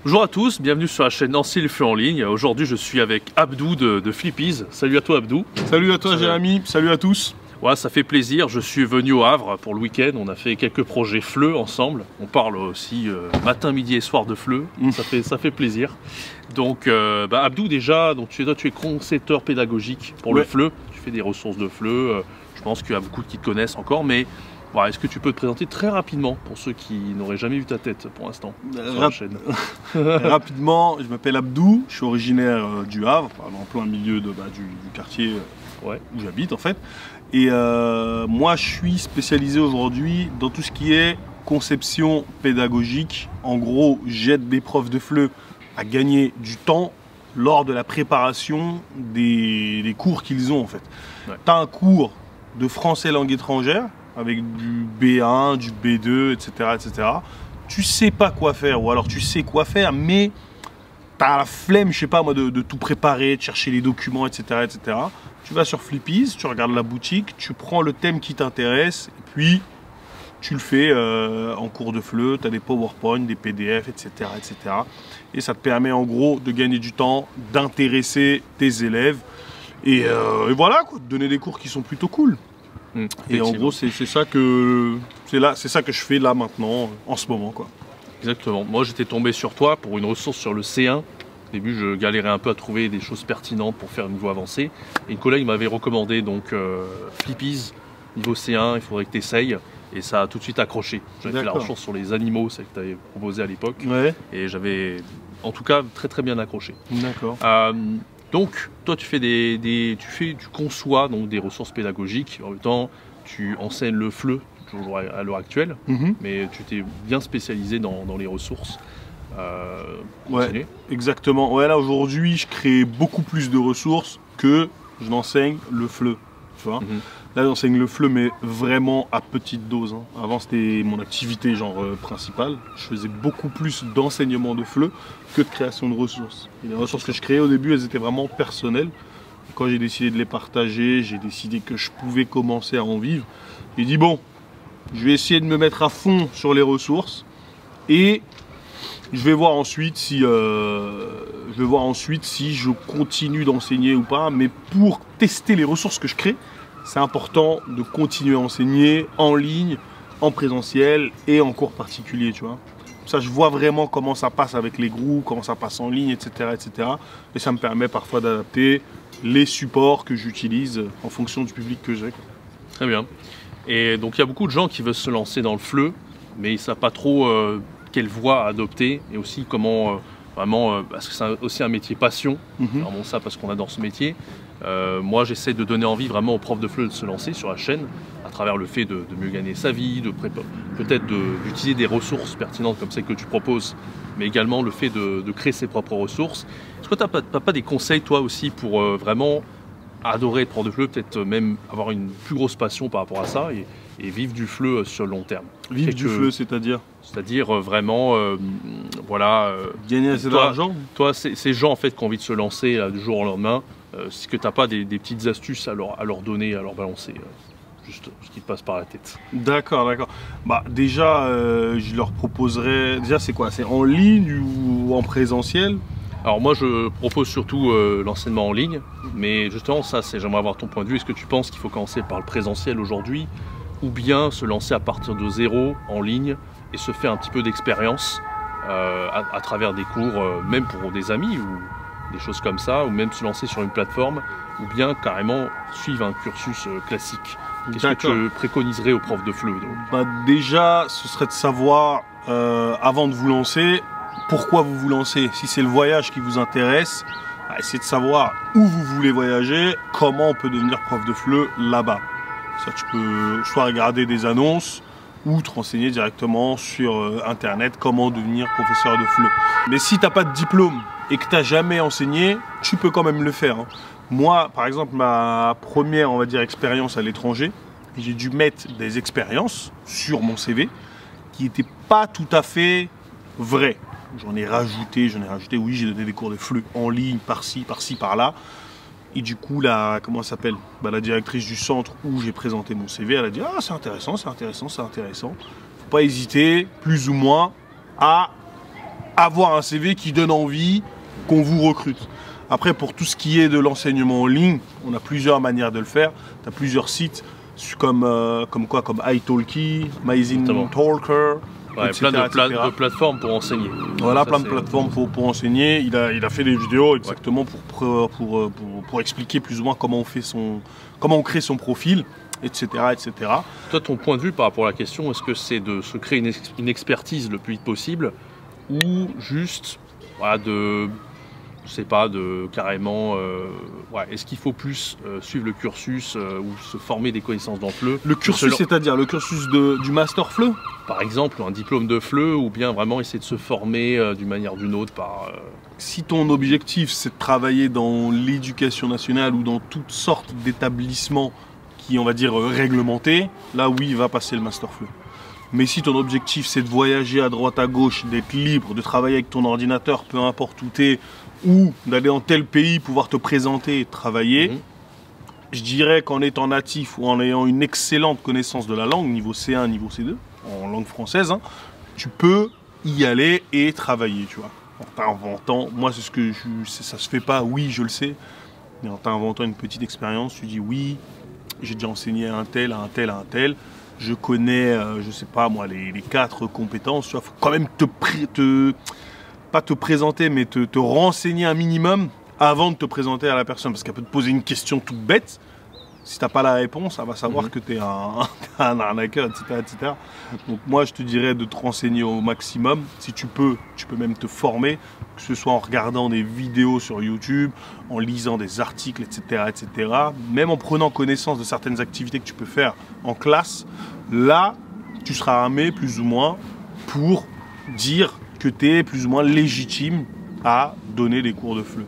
Bonjour à tous, bienvenue sur la chaîne Nancy le flux en ligne. Aujourd'hui je suis avec Abdou de Flippies. Salut à toi Abdou. Salut à toi Jérémy, salut à tous. Ouais, ça fait plaisir, je suis venu au Havre pour le week-end, on a fait quelques projets FLE ensemble. On parle aussi matin, midi et soir de FLE, ça fait plaisir. Donc Abdou déjà, donc tu es concepteur pédagogique pour le FLE, tu fais des ressources de FLE, je pense qu'il y a beaucoup qui te connaissent encore, mais voilà, est-ce que tu peux te présenter très rapidement pour ceux qui n'auraient jamais vu ta tête pour l'instant sur la chaîne? Rapidement, je m'appelle Abdou, je suis originaire du Havre, en plein milieu du quartier où j'habite en fait. Et moi je suis spécialisé aujourd'hui dans tout ce qui est conception pédagogique. En gros, j'aide des profs de FLE à gagner du temps lors de la préparation des cours qu'ils ont en fait. Ouais. Tu as un cours de français langue étrangère avec du B1, du B2, etc., etc. Tu sais pas quoi faire, ou alors tu sais quoi faire, mais tu as la flemme, je sais pas moi, de tout préparer, de chercher les documents, etc., etc. Tu vas sur Flippies, tu regardes la boutique, tu prends le thème qui t'intéresse, et puis tu le fais en cours de FLE, tu as des PowerPoint, des PDF, etc., etc. Et ça te permet en gros de gagner du temps, d'intéresser tes élèves, et voilà, quoi, de donner des cours qui sont plutôt cool. Et en gros, c'est ça que je fais là maintenant, en ce moment, quoi. Exactement. Moi, j'étais tombé sur toi pour une ressource sur le C1. Au début, je galérais un peu à trouver des choses pertinentes pour faire un niveau avancé. Et une collègue m'avait recommandé donc Flippies, niveau C1, il faudrait que tu essayes. Et ça a tout de suite accroché. J'avais fait la ressource sur les animaux, celle que tu avais proposée à l'époque. Ouais. Et j'avais, en tout cas, très très bien accroché. D'accord. Donc, toi, tu conçois donc des ressources pédagogiques. En même temps, tu enseignes le FLE toujours à l'heure actuelle, mais tu t'es bien spécialisé dans les ressources. Ouais, exactement. Ouais, là aujourd'hui, je crée beaucoup plus de ressources que je n'enseigne le FLE. Tu vois. Là, j'enseigne le FLE, mais vraiment à petite dose. Avant, c'était mon activité principale. Je faisais beaucoup plus d'enseignement de FLE que de création de ressources. Et les ressources que je créais au début, elles étaient vraiment personnelles. Et quand j'ai décidé de les partager, j'ai décidé que je pouvais commencer à en vivre. J'ai dit bon, je vais essayer de me mettre à fond sur les ressources et je vais voir ensuite si je continue d'enseigner ou pas. Mais pour tester les ressources que je crée, c'est important de continuer à enseigner en ligne, en présentiel et en cours particulier, tu vois. Ça, je vois vraiment comment ça passe avec les groupes, comment ça passe en ligne, etc., etc. Et ça me permet parfois d'adapter les supports que j'utilise en fonction du public que j'ai. Très bien. Et donc, il y a beaucoup de gens qui veulent se lancer dans le FLE, mais ils ne savent pas trop quelle voie adopter et aussi comment vraiment, parce que c'est aussi un métier passion. Vraiment ça, parce qu'on adore ce métier. Moi, j'essaie de donner envie vraiment aux profs de FLE de se lancer sur la chaîne à travers le fait de mieux gagner sa vie, peut-être d'utiliser des ressources pertinentes comme celles que tu proposes, mais également le fait de créer ses propres ressources. Est-ce que tu n'as pas des conseils, toi aussi, pour vraiment adorer être prof de FLE, peut-être même avoir une plus grosse passion par rapport à ça et vivre du FLE sur le long terme? Vivre du FLE, c'est-à-dire? C'est-à-dire vraiment, voilà... gagner assez d'argent. Toi, ces gens en fait qui ont envie de se lancer du jour au lendemain, est-ce que tu n'as pas des petites astuces à leur donner, à leur balancer juste ce qui te passe par la tête? D'accord, d'accord. Bah déjà, je leur proposerais... Déjà, c'est quoi? C'est en ligne ou en présentiel? Alors moi, je propose surtout l'enseignement en ligne, mais justement, ça, j'aimerais avoir ton point de vue. Est-ce que tu penses qu'il faut commencer par le présentiel aujourd'hui, ou bien se lancer à partir de zéro en ligne et se faire un petit peu d'expérience à travers des cours, même pour des amis ou des choses comme ça, ou même se lancer sur une plateforme, ou bien carrément suivre un cursus classique? Qu'est-ce que tu préconiserais aux profs de FLE? Bah déjà, ce serait de savoir, avant de vous lancer, pourquoi vous vous lancez. Si c'est le voyage qui vous intéresse, essayez de savoir où vous voulez voyager, comment on peut devenir prof de FLE là-bas. Ça, tu peux soit regarder des annonces ou te renseigner directement sur internet comment devenir professeur de FLE. Mais si tu n'as pas de diplôme et que tu n'as jamais enseigné, tu peux quand même le faire. Moi, par exemple, ma première, on va dire, expérience à l'étranger, j'ai dû mettre des expériences sur mon CV qui n'étaient pas tout à fait vraies. J'en ai rajouté, oui, j'ai donné des cours de FLE en ligne, par-ci, par-là. Et du coup, la directrice du centre où j'ai présenté mon CV, elle a dit « Ah, c'est intéressant, c'est intéressant, c'est intéressant. » Faut pas hésiter, plus ou moins, à avoir un CV qui donne envie qu'on vous recrute. Après, pour tout ce qui est de l'enseignement en ligne, on a plusieurs manières de le faire. Tu as plusieurs sites comme italki, Amazing Talker, ouais, etc., plein de plateformes pour enseigner. Voilà, plein de plateformes pour enseigner. Il a fait des vidéos exactement pour expliquer plus ou moins comment on crée son profil, etc., etc. Toi, ton point de vue par rapport à la question, est-ce que c'est de se créer une expertise le plus vite possible ou juste je sais pas, carrément, est-ce qu'il faut plus suivre le cursus ou se former des connaissances dans FLE? Le cursus, c'est-à-dire le cursus du master FLE? Par exemple, un diplôme de FLE ou bien vraiment essayer de se former d'une manière ou d'une autre par... Si ton objectif, c'est de travailler dans l'éducation nationale ou dans toutes sortes d'établissements qui, on va dire, réglementés, là, oui, va passer le master FLE. Mais si ton objectif, c'est de voyager à droite à gauche, d'être libre, de travailler avec ton ordinateur, peu importe où tu es, ou d'aller dans tel pays, pouvoir te présenter et travailler, je dirais qu'en étant natif ou en ayant une excellente connaissance de la langue, niveau C1, niveau C2, en langue française, hein, tu peux y aller et travailler, tu vois. En t'inventant, moi c'est ça se fait pas, oui je le sais, mais en t'inventant une petite expérience, tu dis oui, j'ai déjà enseigné à un tel, à un tel, à un tel, je connais, je sais pas moi, les 4 compétences, tu vois, faut quand même pas te présenter, mais te renseigner un minimum avant de te présenter à la personne, parce qu'elle peut te poser une question toute bête. Si tu n'as pas la réponse, elle va savoir que tu es un arnaqueur, etc., etc. Donc moi, je te dirais de te renseigner au maximum. Si tu peux même te former, que ce soit en regardant des vidéos sur YouTube, en lisant des articles, etc., etc. Même en prenant connaissance de certaines activités que tu peux faire en classe. Là, tu seras armé plus ou moins pour dire que tu es plus ou moins légitime à donner des cours de FLE.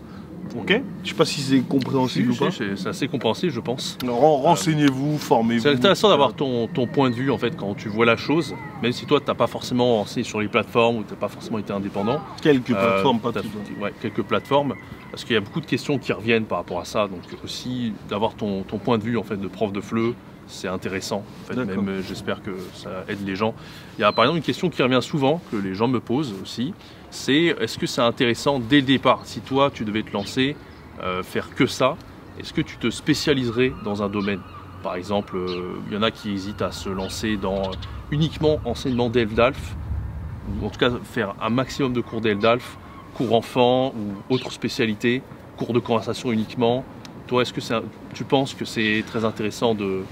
Ok. Je sais pas si c'est compréhensible ou pas. C'est assez compréhensible, je pense. Renseignez-vous, formez-vous. C'est intéressant d'avoir ton point de vue en fait quand tu vois la chose, même si toi tu n'as pas forcément enseigné sur les plateformes ou tu n'as pas forcément été indépendant. Quelques plateformes, pas toutes. Ouais, quelques plateformes, parce qu'il y a beaucoup de questions qui reviennent par rapport à ça. Donc aussi d'avoir ton point de vue en fait de prof de FLE, c'est intéressant. En fait, même j'espère que ça aide les gens. Il y a par exemple une question qui revient souvent, que les gens me posent aussi, c'est est-ce que c'est intéressant dès le départ, si toi tu devais te lancer, faire que ça, est-ce que tu te spécialiserais dans un domaine? Par exemple, il y en a qui hésitent à se lancer dans uniquement enseignement d'ELF-DALF, ou en tout cas faire un maximum de cours d'ELF-DALF, cours enfants ou autres spécialités, cours de conversation uniquement. Toi, est-ce que tu penses que c'est très intéressant de...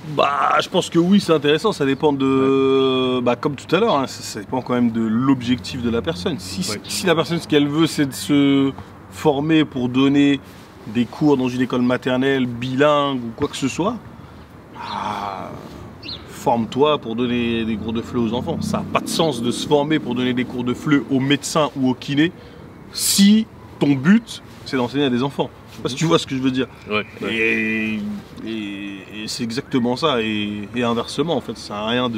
Je pense que oui, c'est intéressant. Ça dépend de... comme tout à l'heure, hein, ça dépend quand même de l'objectif de la personne. Si la personne, ce qu'elle veut, c'est de se former pour donner des cours dans une école maternelle, bilingue ou quoi que ce soit, forme-toi pour donner des cours de FLE aux enfants. Ça n'a pas de sens de se former pour donner des cours de FLE aux médecins ou aux kinés si ton but, c'est d'enseigner à des enfants. Je sais pas si tu vois ce que je veux dire. Et c'est exactement ça. Et inversement, en fait, ça sert à rien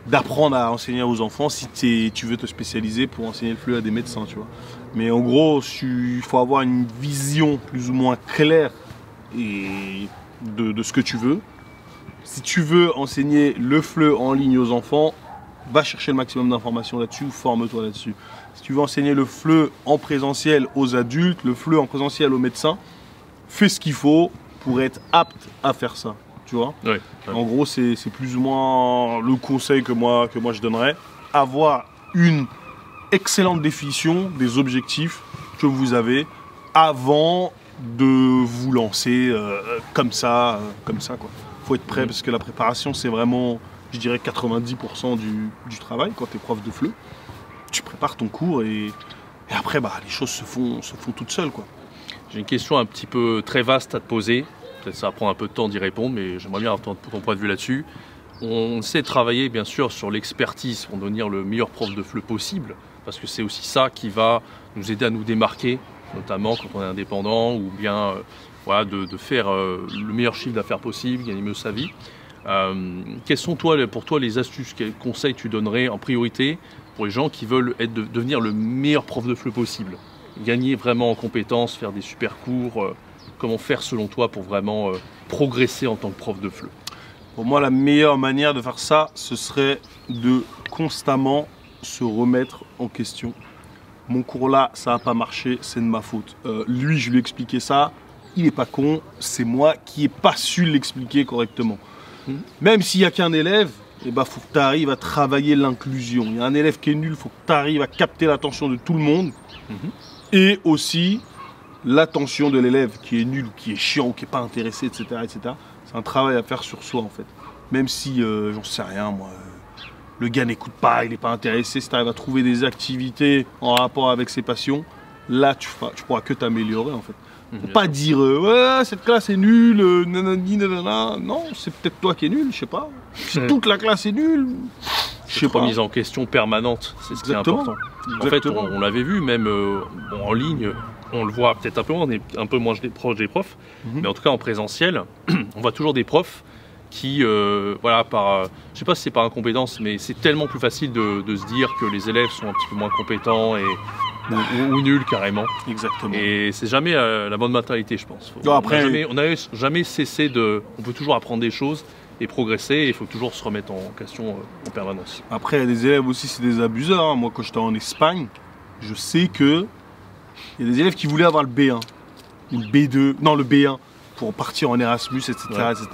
d'apprendre à enseigner aux enfants si tu veux te spécialiser pour enseigner le FLE à des médecins, tu vois. Mais en gros, il faut avoir une vision plus ou moins claire de ce que tu veux. Si tu veux enseigner le FLE en ligne aux enfants, va chercher le maximum d'informations là-dessus, forme-toi là-dessus. Si tu veux enseigner le FLE en présentiel aux adultes, le FLE en présentiel aux médecins, fais ce qu'il faut pour être apte à faire ça. Tu vois ? En gros, c'est plus ou moins le conseil que moi je donnerais. Avoir une excellente définition des objectifs que vous avez avant de vous lancer comme ça quoi. Faut être prêt parce que la préparation, c'est vraiment, je dirais, 90% du travail quand tu es prof de FLE. Tu prépares ton cours et après, les choses se font toutes seules, quoi. J'ai une question un petit peu très vaste à te poser. Peut-être ça va prendre un peu de temps d'y répondre, mais j'aimerais bien avoir ton point de vue là-dessus. On sait travailler, bien sûr, sur l'expertise pour devenir le meilleur prof de FLE possible, parce que c'est aussi ça qui va nous aider à nous démarquer, notamment quand on est indépendant ou bien de faire le meilleur chiffre d'affaires possible, gagner mieux sa vie. Quelles sont pour toi les astuces, quels conseils tu donnerais en priorité pour les gens qui veulent devenir le meilleur prof de FLE possible? Gagner vraiment en compétences, faire des super cours, comment faire selon toi pour vraiment progresser en tant que prof de FLE? Pour moi, la meilleure manière de faire ça, ce serait de constamment se remettre en question mon cours là, ça n'a pas marché, c'est de ma faute. Lui, je lui ai expliqué ça, il est pas con, c'est moi qui n'ai pas su l'expliquer correctement. Même s'il n'y a qu'un élève, il faut que tu arrives à travailler l'inclusion. Il y a un élève qui est nul, il faut que tu arrives à capter l'attention de tout le monde. Et aussi l'attention de l'élève qui est nul, ou qui est chiant, ou qui n'est pas intéressé, etc. etc. C'est un travail à faire sur soi en fait. Même si, j'en sais rien moi, le gars n'écoute pas, il n'est pas intéressé, si tu arrives à trouver des activités en rapport avec ses passions, là tu pourras que t'améliorer en fait. Faut pas dire ouais cette classe est nulle, nanani nanana. Non, c'est peut-être toi qui es nul, je sais pas. Si toute la classe est nulle, je sais pas. Remise en question permanente, c'est ce qui est important. En fait, on l'avait vu même bon, en ligne, on le voit peut-être un peu moins, on est un peu moins proche des profs, mais en tout cas en présentiel, on voit toujours des profs qui, voilà, je sais pas si c'est par incompétence, mais c'est tellement plus facile de se dire que les élèves sont un petit peu moins compétents ou nuls carrément. Exactement. Et c'est jamais la bonne mentalité, je pense. Non, après, on n'a jamais cessé on peut toujours apprendre des choses et progresser, et il faut toujours se remettre en question en permanence. Après, il y a des élèves aussi, c'est des abuseurs. Hein. Moi, quand j'étais en Espagne, je sais que il y a des élèves qui voulaient avoir le B1 ou le B2, non le B1 pour partir en Erasmus, etc. Ouais. etc.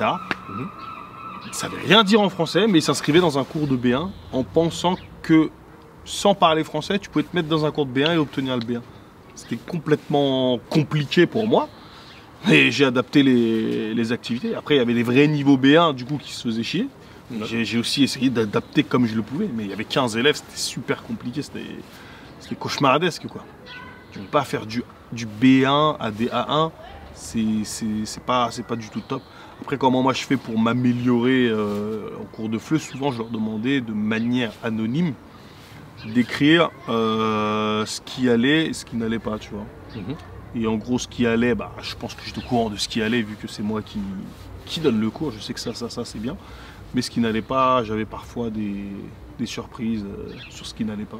Ils ne savaient rien dire en français, mais ils s'inscrivaient dans un cours de B1 en pensant que sans parler français, tu pouvais te mettre dans un cours de B1 et obtenir le B1. C'était complètement compliqué pour moi. Et j'ai adapté les activités. Après, il y avait des vrais niveaux B1 du coup qui se faisaient chier. J'ai aussi essayé d'adapter comme je le pouvais. Mais il y avait 15 élèves, c'était super compliqué. C'était cauchemardesque quoi. Tu ne peux pas faire du B1 à des A1. C'est pas du tout top. Après, comment moi je fais pour m'améliorer en cours de FLE, souvent je leur demandais de manière anonyme d'écrire ce qui allait et ce qui n'allait pas, tu vois. Et en gros, ce qui allait, je pense que j'étais au courant de ce qui allait vu que c'est moi qui donne le cours. Je sais que ça c'est bien. Mais ce qui n'allait pas, j'avais parfois des surprises sur ce qui n'allait pas.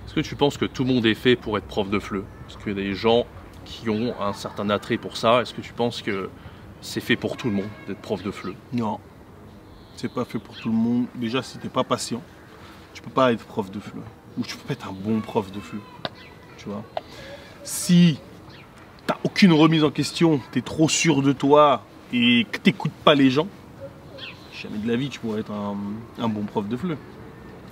Est-ce que tu penses que tout le monde est fait pour être prof de FLE? Est-ce qu'il y a des gens qui ont un certain attrait pour ça? Est-ce que tu penses que c'est fait pour tout le monde d'être prof de FLE? Non, c'est pas fait pour tout le monde. Déjà, si t'es pas patient, tu peux pas être prof de FLE. Ou tu peux pas être un bon prof de FLE. Tu vois. Si t'as aucune remise en question, t'es trop sûr de toi et que t'écoutes pas les gens, jamais de la vie tu pourrais être un bon prof de FLE.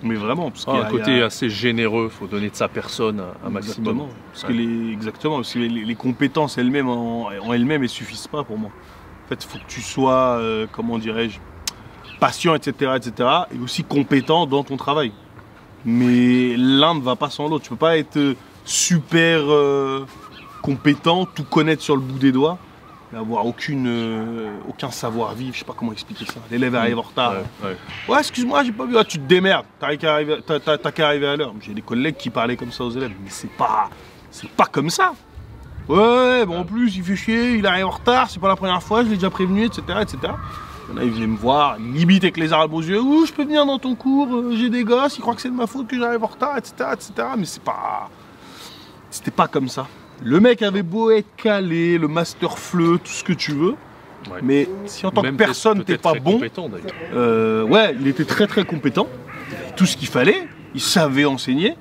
Mais vraiment, parce qu'il y a un côté assez généreux, il faut donner de sa personne un maximum. Parce que les compétences elles-mêmes en elles-mêmes, elles suffisent pas pour moi. En fait, il faut que tu sois, comment dirais-je, patient, etc., etc., et aussi compétent dans ton travail. Mais l'un ne va pas sans l'autre. Tu peux pas être super compétent, tout connaître sur le bout des doigts, mais avoir aucun savoir-vivre. Je sais pas comment expliquer ça. L'élève arrive en retard. Ouais, excuse-moi, j'ai pas vu. Ah, tu te démerdes. T'as qu'à arriver à l'heure. J'ai des collègues qui parlaient comme ça aux élèves, mais c'est pas comme ça. Ouais, bon en plus il fait chier, il arrive en retard, c'est pas la première fois, je l'ai déjà prévenu, etc. etc. Il y en a, ils venaient me voir, limite avec les arabes aux yeux, ouh, je peux venir dans ton cours, j'ai des gosses, ils croient que c'est de ma faute que j'arrive en retard, etc. etc. Mais c'était pas comme ça. Le mec avait beau être calé, le master FLE, tout ce que tu veux, mais si en tant que personne t'es pas bon, ouais, il était très très compétent, il avait tout ce qu'il fallait, il savait enseigner,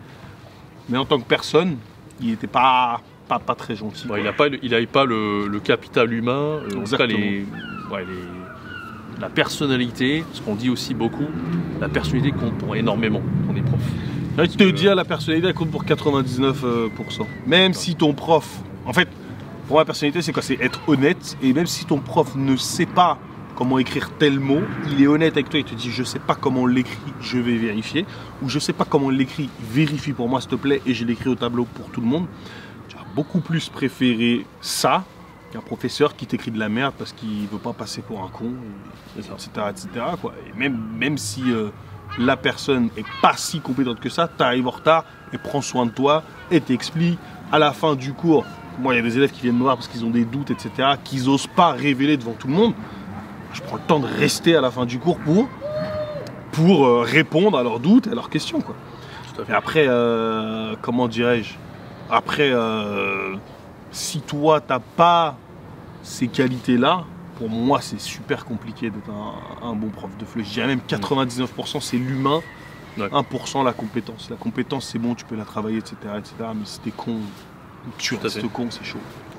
mais en tant que personne, il était pas très gentil. Il n'avait pas le capital humain, en tout cas la personnalité, ce qu'on dit aussi beaucoup, la personnalité compte pour énormément quand on est prof. J'ai envie de te dire, la personnalité compte pour 99%. Même si ton prof, en fait, pour moi la personnalité c'est quoi? C'est être honnête, et même si ton prof ne sait pas comment écrire tel mot, il est honnête avec toi, il te dit je sais pas comment on l'écrit, je vais vérifier, ou je sais pas comment on l'écrit, vérifie pour moi s'il te plaît, et je l'écris au tableau pour tout le monde. Tu vas beaucoup plus préférer ça qu'un professeur qui t'écrit de la merde parce qu'il veut pas passer pour un con, etc. etc. quoi. Et même si la personne est pas si compétente que ça, tu arrives en retard et prends soin de toi et t'expliques à la fin du cours. Moi, il y a des élèves qui viennent me voir parce qu'ils ont des doutes, etc., qu'ils n'osent pas révéler devant tout le monde. Je prends le temps de rester à la fin du cours pour répondre à leurs doutes et à leurs questions, quoi. Et après, comment dirais-je? Après, si toi, t'as pas ces qualités-là, pour moi, c'est super compliqué d'être un bon prof de FLE. Je dirais même 99%, c'est l'humain Ouais. 1% la compétence. La compétence, c'est bon, tu peux la travailler, etc. Mais si t'es con, tu restes con, c'est chaud.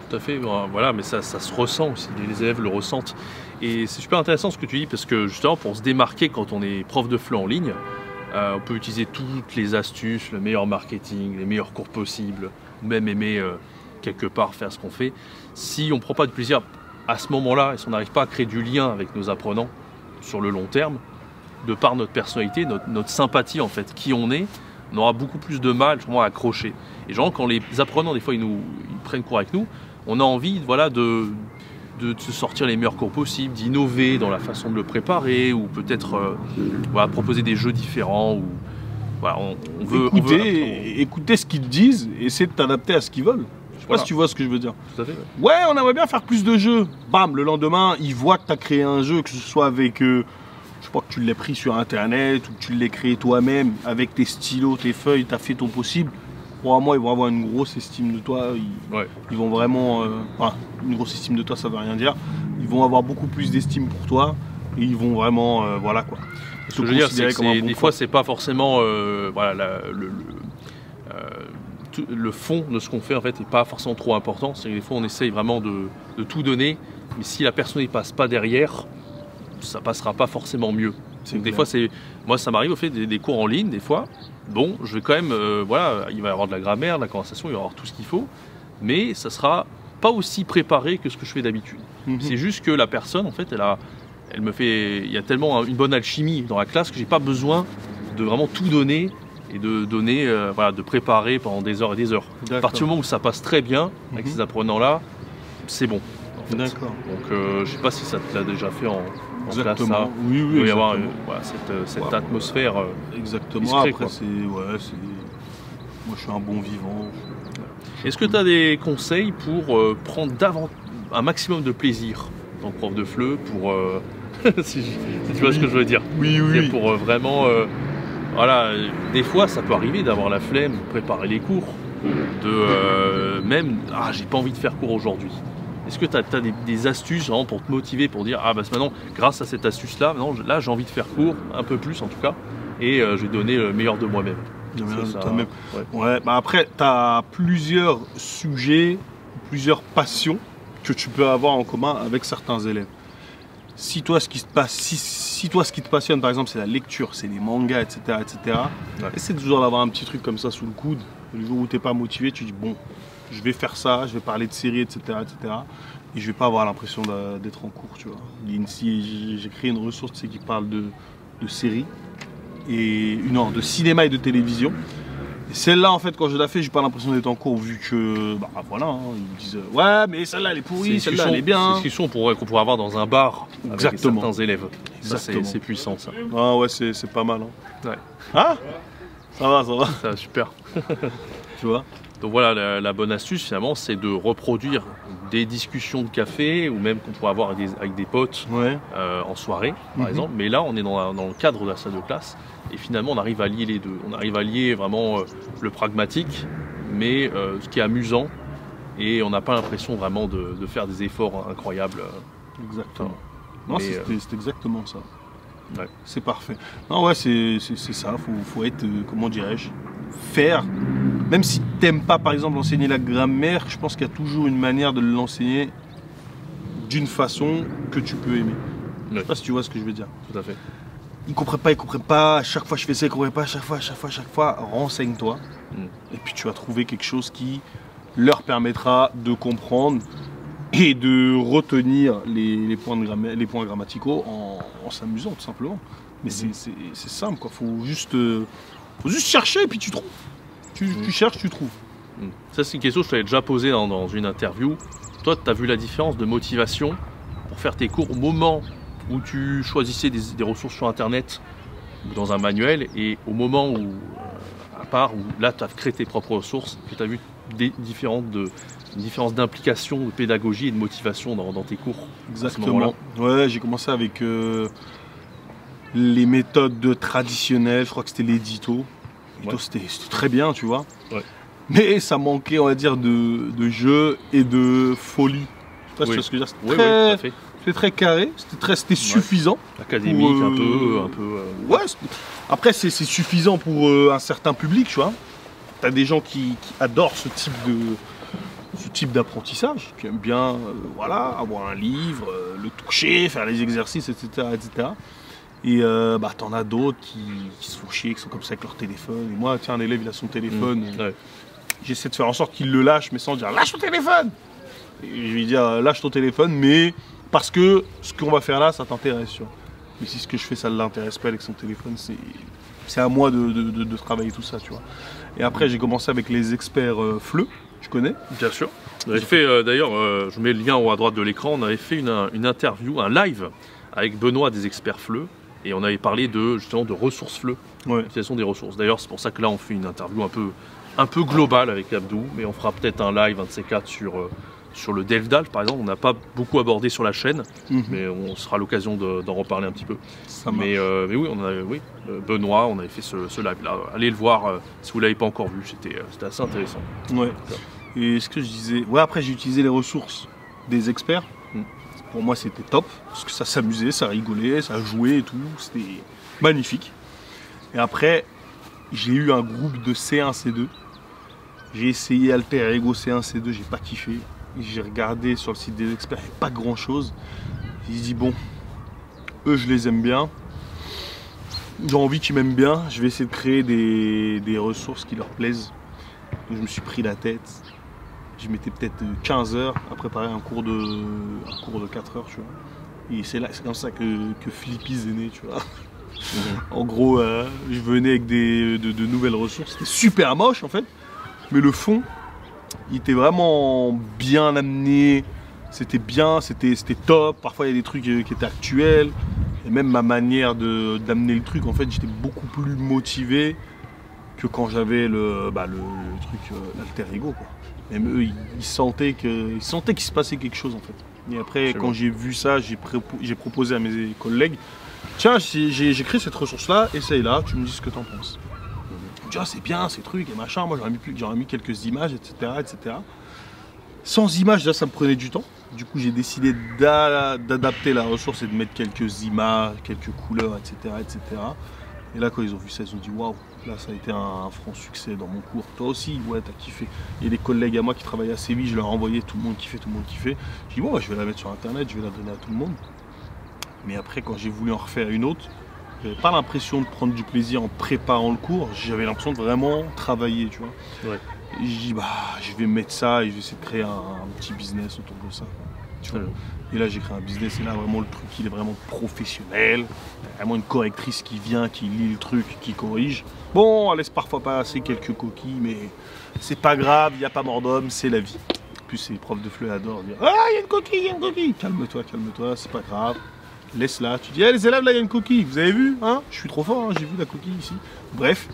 Tout à fait, voilà, mais ça se ressent aussi, les élèves le ressentent. Et c'est super intéressant ce que tu dis, parce que justement, pour se démarquer quand on est prof de FLE en ligne, on peut utiliser toutes les astuces, le meilleur marketing, les meilleurs cours possibles, même aimer quelque part faire ce qu'on fait. Si on ne prend pas de plaisir à ce moment-là, et si on n'arrive pas à créer du lien avec nos apprenants sur le long terme, de par notre personnalité, notre sympathie en fait, qui on est, on aura beaucoup plus de mal justement à accrocher. Et genre, quand les apprenants, des fois, ils prennent cours avec nous, on a envie voilà, de se sortir les meilleurs cours possibles, d'innover dans la façon de le préparer, ou peut-être voilà, proposer des jeux différents. Ou, voilà, on veut écouter ce qu'ils te disent et essayer de t'adapter à ce qu'ils veulent. Je sais pas si tu vois ce que je veux dire. Tout à fait. Ouais, on aimerait bien faire plus de jeux. Bam, le lendemain, ils voient que tu as créé un jeu, que ce soit avec... je sais pas, que tu l'aies pris sur internet ou que tu l'aies créé toi-même avec tes stylos, tes feuilles, tu as fait ton possible. Pour moi, ils vont avoir une grosse estime de toi. Ils vont vraiment. Une grosse estime de toi, ça veut rien dire. Ils vont avoir beaucoup plus d'estime pour toi et ils vont vraiment. Voilà quoi. Ce que je veux dire, c'est que des fois, c'est pas forcément. Voilà, le fond de ce qu'on fait en fait n'est pas forcément trop important. C'est que des fois, on essaye vraiment de tout donner, mais si la personne ne passe pas derrière, ça passera pas forcément mieux. Donc, des fois, moi, ça m'arrive au fait des cours en ligne, des fois. Bon, je vais quand même, voilà, il va y avoir de la grammaire, de la conversation, il va y avoir tout ce qu'il faut, mais ça sera pas aussi préparé que ce que je fais d'habitude. C'est juste que la personne, en fait, il y a tellement une bonne alchimie dans la classe que j'ai pas besoin de vraiment tout donner et de donner, voilà, de préparer pendant des heures et des heures. À partir du moment où ça passe très bien avec ces apprenants-là, c'est bon. En fait. D'accord. Donc, je sais pas si ça te l'a déjà fait en classe, ça. Oui, il doit y avoir voilà, cette atmosphère. Exactement. Discret, après, moi, je suis un bon vivant. Est-ce que tu as des conseils pour prendre un maximum de plaisir en tant que prof de FLE pour si tu vois ce que je veux dire? Oui. Pour vraiment voilà, des fois ça peut arriver d'avoir la flemme de préparer les cours, de même j'ai pas envie de faire cours aujourd'hui. Est-ce que tu as des astuces vraiment pour te motiver, pour dire maintenant grâce à cette astuce là, là j'ai envie de faire cours un peu plus en tout cas, et je vais donner le meilleur de moi-même. Après, tu as plusieurs sujets, plusieurs passions que tu peux avoir en commun avec certains élèves. Si toi, ce qui te passionne, par exemple, c'est la lecture, c'est les mangas, etc., essaie toujours d'avoir un petit truc comme ça sous le coude. Le jour où tu n'es pas motivé, tu dis bon, je vais faire ça, je vais parler de séries, etc., et je vais pas avoir l'impression d'être en cours, tu vois. J'ai créé une ressource qui parle de séries. De cinéma et de télévision. Et celle-là, en fait, quand je la fais, j'ai pas l'impression d'être en cours, vu que, voilà, ils me disent ouais, mais celle-là, elle est pourrie, celle-là, elle est bien. C'est une discussion qu'on pourrait avoir dans un bar avec certains élèves. C'est puissant, ça. Ah ouais, c'est pas mal. Ouais. Ah, ça va. Ça va, super. Tu vois. Donc voilà, la bonne astuce, finalement, c'est de reproduire des discussions de café, ou même qu'on pourrait avoir avec des potes en soirée, par exemple. Mais là, on est dans le cadre de la salle de classe. Et finalement, on arrive à lier les deux. On arrive à lier vraiment le pragmatique, mais ce qui est amusant. Et on n'a pas l'impression vraiment de faire des efforts incroyables. Exactement. Non, c'est exactement ça. Ouais. C'est parfait. Non, ouais, c'est ça. Faut être, comment dirais-je, faire. Même si tu n'aimes pas, par exemple, enseigner la grammaire, je pense qu'il y a toujours une manière de l'enseigner d'une façon que tu peux aimer. Je sais pas si tu vois ce que je veux dire. Tout à fait. Ils comprennent pas, à chaque fois je fais ça, ils comprennent pas, à chaque fois, renseigne-toi. Et puis tu vas trouver quelque chose qui leur permettra de comprendre et de retenir les points grammaticaux en s'amusant tout simplement. Mais c'est simple, quoi. Faut juste chercher et puis tu trouves. Tu cherches, tu trouves. Ça, c'est une question que je t'avais déjà posée dans une interview. Toi, tu as vu la différence de motivation pour faire tes cours au moment où tu choisissais des ressources sur internet ou dans un manuel, et au moment où, où là tu as créé tes propres ressources, que tu as vu une différence d'implication, de pédagogie et de motivation dans tes cours? Exactement. Ouais, j'ai commencé avec les méthodes traditionnelles, je crois que c'était l'édito. C'était très bien, tu vois. Ouais. Mais ça manquait, on va dire, de jeu et de folie. Je sais pas si tu vois ce que je veux dire. C'était très carré, c'était suffisant. Académique, pour, un peu. Ouais, après c'est suffisant pour un certain public, tu vois. T'as des gens qui adorent ce type d'apprentissage, qui aiment bien voilà, avoir un livre, le toucher, faire les exercices, etc. etc. Et t'en as d'autres qui se font chier, qui sont comme ça avec leur téléphone. Et moi, tiens, un élève, il a son téléphone. Ouais. J'essaie de faire en sorte qu'il le lâche, mais sans dire lâche ton téléphone. Et je lui dis lâche ton téléphone, mais parce que ce qu'on va faire là, ça t'intéresse. Tu vois. Mais si ce que je fais, ça ne l'intéresse pas avec son téléphone, c'est à moi de travailler tout ça, tu vois. Et après, j'ai commencé avec les experts FLE, tu connais? Bien sûr. On avait fait, d'ailleurs, je mets le lien en haut à droite de l'écran, on avait fait une interview, un live avec Benoît des experts FLE, et on avait parlé justement de ressources FLE, l'utilisation des ressources. D'ailleurs, c'est pour ça que là, on fait une interview un peu globale avec Abdou, mais on fera peut-être un live, un de ces quatre, sur le DevDAL, par exemple. On n'a pas beaucoup abordé sur la chaîne, mais on sera l'occasion d'en reparler un petit peu. Mais oui, Benoît, on avait fait ce live-là. Allez le voir si vous ne l'avez pas encore vu, c'était assez intéressant. Ouais. Et ce que je disais, après j'ai utilisé les ressources des experts. Pour moi c'était top, parce que ça s'amusait, ça rigolait, ça jouait et tout, c'était magnifique. Et après, j'ai eu un groupe de C1, C2. J'ai essayé Alter Ego C1, C2, j'ai pas kiffé. J'ai regardé sur le site des experts, il n'y avait pas grand chose. J'ai dit bon, eux je les aime bien. J'ai envie qu'ils m'aiment bien, je vais essayer de créer des ressources qui leur plaisent. Donc, je me suis pris la tête. Je mettais peut-être 15 heures à préparer un cours de 4 heures, tu vois. Et c'est comme ça que Flippy est né, tu vois. En gros, je venais avec de nouvelles ressources. C'était super moche en fait, mais le fond, il était vraiment bien amené. C'était bien, c'était top. Parfois, il y a des trucs qui étaient actuels. Et même ma manière d'amener le truc, en fait, j'étais beaucoup plus motivé que quand j'avais le truc, l'alter ego, quoi. Même eux, ils sentaient qu'il se passait quelque chose, en fait. Et après, quand j'ai vu ça, j'ai proposé à mes collègues, tiens, j'ai créé cette ressource-là, essaye-la, tu me dis ce que t'en penses. Tu vois, c'est bien ces trucs et machin, moi j'aurais mis quelques images, etc., etc. Sans images, déjà ça me prenait du temps. Du coup, j'ai décidé d'adapter la ressource et de mettre quelques images, quelques couleurs, etc., etc. Et là, quand ils ont vu ça, ils ont dit waouh, là ça a été un franc succès dans mon cours. Toi aussi, ouais, t'as kiffé. Il y a des collègues à moi qui travaillaient à Séville, je leur ai envoyé, tout le monde kiffait, tout le monde kiffait. J'ai dit bon, je vais la mettre sur internet, je vais la donner à tout le monde. Mais après, quand j'ai voulu en refaire une autre, j'avais pas l'impression de prendre du plaisir en préparant le cours, j'avais l'impression de vraiment travailler, tu vois. Ouais. Et j'ai dit je vais mettre ça et je vais essayer de créer un petit business autour de ça. Tu vois. Et là j'ai créé un business et là vraiment le truc il est vraiment professionnel. Il y a vraiment une correctrice qui vient, qui lit le truc, qui corrige. Bon, elle laisse parfois passer quelques coquilles, mais c'est pas grave, il n'y a pas mort d'homme, c'est la vie. En plus les profs de FLE adorent dire ah il y a une coquille, il y a une coquille. Calme-toi, c'est pas grave. Laisse-la, tu dis, les élèves là il y a une coquille, vous avez vu hein? Je suis trop fort, hein, j'ai vu la coquille ici. Bref,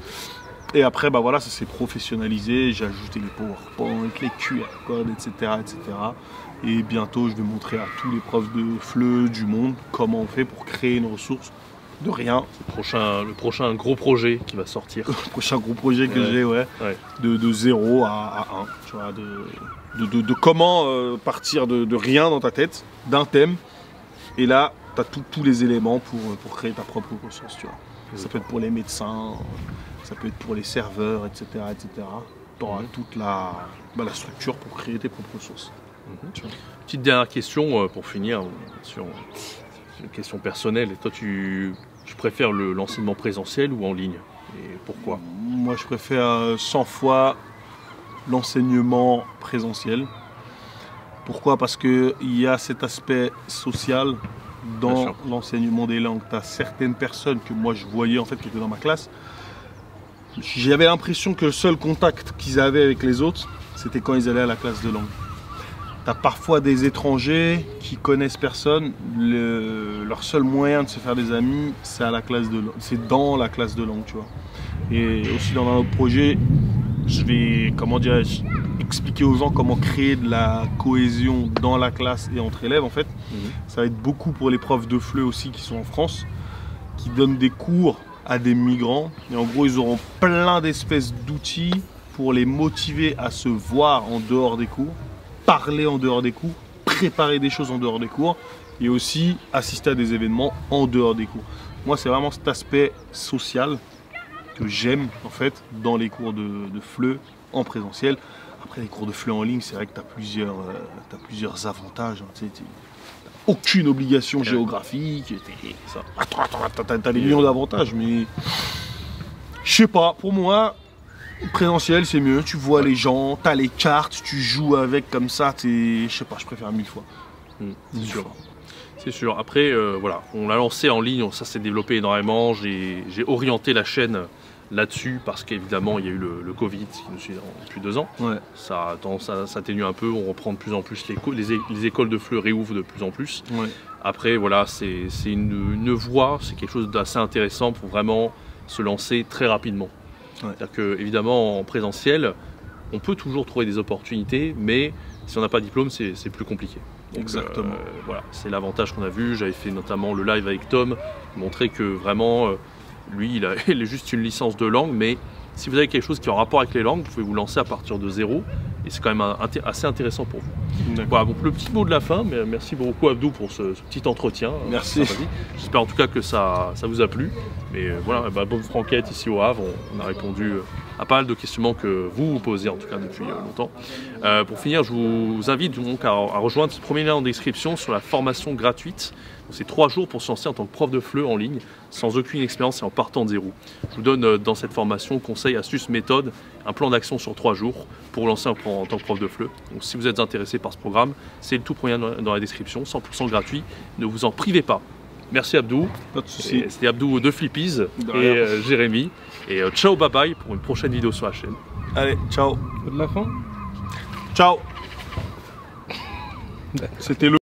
et après voilà, ça s'est professionnalisé, j'ai ajouté les PowerPoint, les QR codes, etc., etc. Et bientôt je vais montrer à tous les profs de FLE du monde comment on fait pour créer une ressource de rien. Le prochain gros projet qui va sortir. Le prochain gros projet que j'ai, de 0 à 1, tu vois, de comment partir de rien dans ta tête, d'un thème, et là, tu as tous les éléments pour créer ta propre ressource, tu vois. Ça peut être pour les médecins, ça peut être pour les serveurs, etc., etc. Tu auras toute la structure pour créer tes propres ressources. Petite dernière question pour finir sur une question personnelle. Et toi, tu préfères l'enseignement présentiel ou en ligne? Et pourquoi? Moi, je préfère 100 fois l'enseignement présentiel. Pourquoi? Parce qu'il y a cet aspect social dans l'enseignement des langues. Tu as certaines personnes que moi je voyais en fait qui étaient dans ma classe. J'avais l'impression que le seul contact qu'ils avaient avec les autres, c'était quand ils allaient à la classe de langue. Tu as parfois des étrangers qui connaissent personne. Leur seul moyen de se faire des amis, c'est à la classe de langue. C'est dans la classe de langue, tu vois. Et aussi dans un autre projet, je vais, expliquer aux gens comment créer de la cohésion dans la classe et entre élèves en fait. Ça va être beaucoup pour les profs de FLE aussi qui sont en France, qui donnent des cours à des migrants. Et en gros, ils auront plein d'espèces d'outils pour les motiver à se voir en dehors des cours, parler en dehors des cours, préparer des choses en dehors des cours et aussi assister à des événements en dehors des cours. Moi, c'est vraiment cet aspect social que j'aime en fait dans les cours de FLE en présentiel. Après les cours de FLE en ligne, c'est vrai que tu as plusieurs avantages. Hein, tu n'as aucune obligation géographique. Tu as des millions d'avantages, mais je sais pas, pour moi, présentiel c'est mieux. Tu vois les gens, tu as les cartes, tu joues avec comme ça. Je sais pas, je préfère 1000 fois. C'est sûr. C'est sûr. Après, voilà, on l'a lancé en ligne, ça s'est développé énormément. J'ai orienté la chaîne là-dessus parce qu'évidemment il y a eu le Covid qui nous suit depuis 2 ans. Ouais. Ça a tendance à s'atténuer un peu, on reprend de plus en plus les écoles de FLE réouvrent de plus en plus. Ouais. Après voilà, c'est une voie, c'est quelque chose d'assez intéressant pour vraiment se lancer très rapidement. Ouais. C'est-à-dire qu'évidemment en présentiel, on peut toujours trouver des opportunités, mais si on n'a pas de diplôme, c'est plus compliqué. Donc, exactement. Voilà, c'est l'avantage qu'on a vu. J'avais fait notamment le live avec Tom, montrer que vraiment, lui, il a juste une licence de langue, mais si vous avez quelque chose qui est en rapport avec les langues, vous pouvez vous lancer à partir de 0, et c'est quand même assez intéressant pour vous. Voilà, donc le petit mot de la fin, mais merci beaucoup Abdou pour ce petit entretien. Merci. J'espère en tout cas que ça vous a plu. Mais voilà, bonne franquette ici au Havre, on a répondu à pas mal de questionnements que vous posez en tout cas depuis longtemps. Pour finir, je vous invite donc à rejoindre ce premier lien en description sur la formation gratuite. C'est 3 jours pour se lancer en tant que prof de FLE en ligne, sans aucune expérience et en partant de 0. Je vous donne dans cette formation conseils, astuces, méthodes, un plan d'action sur 3 jours pour lancer en tant que prof de FLE. Donc si vous êtes intéressé par ce programme, c'est le tout premier dans la description, 100% gratuit, ne vous en privez pas. Merci Abdou. Pas de soucis. C'était Abdou de Flippies et Jérémy. Et ciao, bye bye pour une prochaine vidéo sur la chaîne. Allez, ciao. De la fin. Ciao. C'était le